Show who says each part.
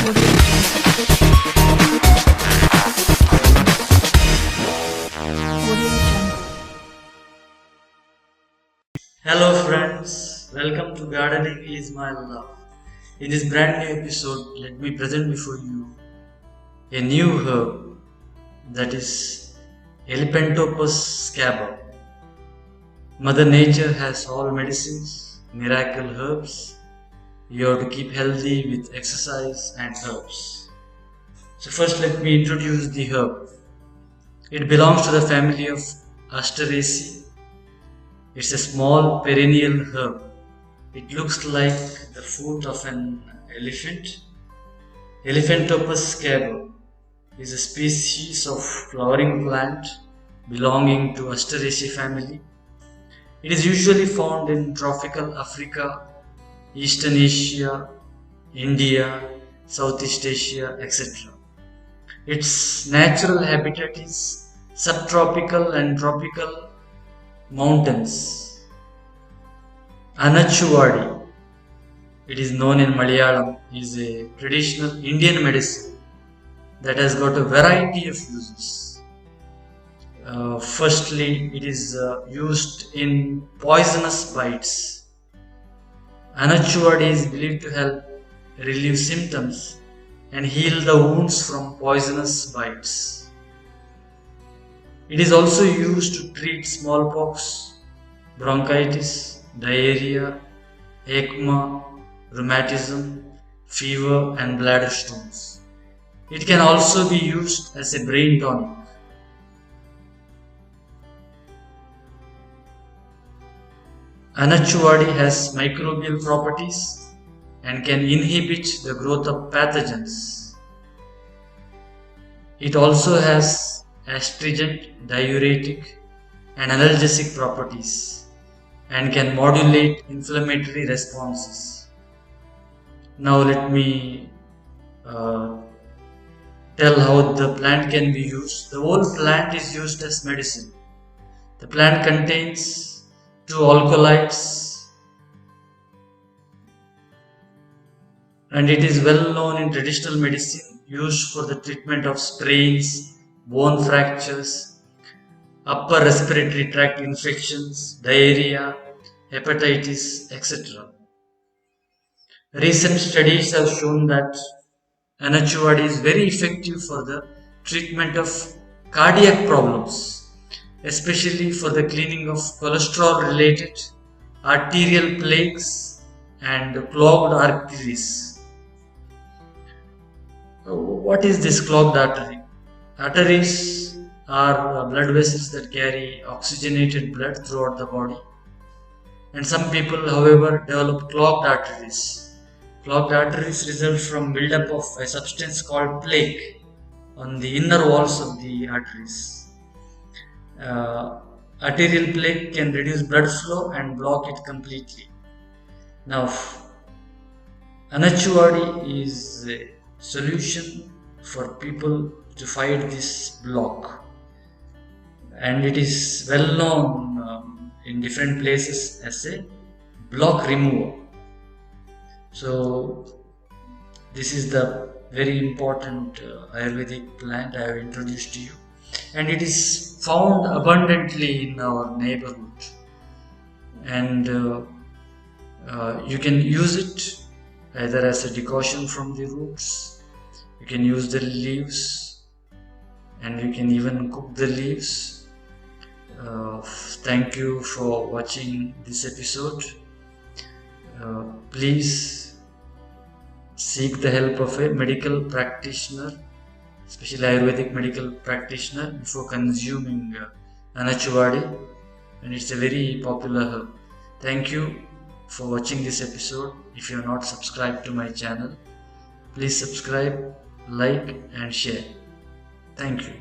Speaker 1: Hello friends, welcome to Gardening is my love. In this brand new episode, let me present before you a new herb, that is Elephantopus scaber. Mother Nature has all medicines, miracle herbs. You have to keep healthy with exercise and herbs. So first let me introduce the herb. It belongs to the family of Asteraceae. It's a small perennial herb. It looks like the foot of an elephant. Elephantopus scaber is a species of flowering plant belonging to Asteraceae family. It is usually found in tropical Africa, Eastern Asia, India, Southeast Asia, etc. Its natural habitat is subtropical and tropical mountains. Aanachuvadi, it is known in Malayalam, is a traditional Indian medicine that has got a variety of uses. Firstly, it is used in poisonous bites. Aanachuvadi is believed to help relieve symptoms and heal the wounds from poisonous bites. It is also used to treat smallpox, bronchitis, diarrhea, eczema, rheumatism, fever and bladder stones. It can also be used as a brain tonic. Aanachuvadi has microbial properties and can inhibit the growth of pathogens. It also has astringent, diuretic and analgesic properties and can modulate inflammatory responses. Now let me tell how the plant can be used. The whole plant is used as medicine. The plant contains 2 alkaloids and it is well known in traditional medicine, used for the treatment of sprains, bone fractures, upper respiratory tract infections, diarrhea, hepatitis, etc. Recent studies have shown that Aanachuvadi is very effective for the treatment of cardiac problems, especially for the cleaning of cholesterol related arterial plaques and clogged arteries. What is this clogged artery? Arteries are blood vessels that carry oxygenated blood throughout the body, and some people, however, develop clogged arteries. Clogged arteries result from buildup of a substance called plaque on the inner walls of the arteries. Arterial plaque can reduce blood flow and block it completely. Now, Aanachuvadi is a solution for people to fight this block, and it is well known in different places as a block remover. So this is the very important Ayurvedic plant I have introduced to you, and it is found abundantly in our neighborhood, and you can use it either as a decoction from the roots, you can use the leaves, and you can even cook the leaves. Thank you for watching this episode. Please seek the help of a medical practitioner, especially Ayurvedic medical practitioner, before consuming Aanachuvadi, and it's a very popular herb. Thank you for watching this episode. If you are not subscribed to my channel, please subscribe, like and share. Thank you.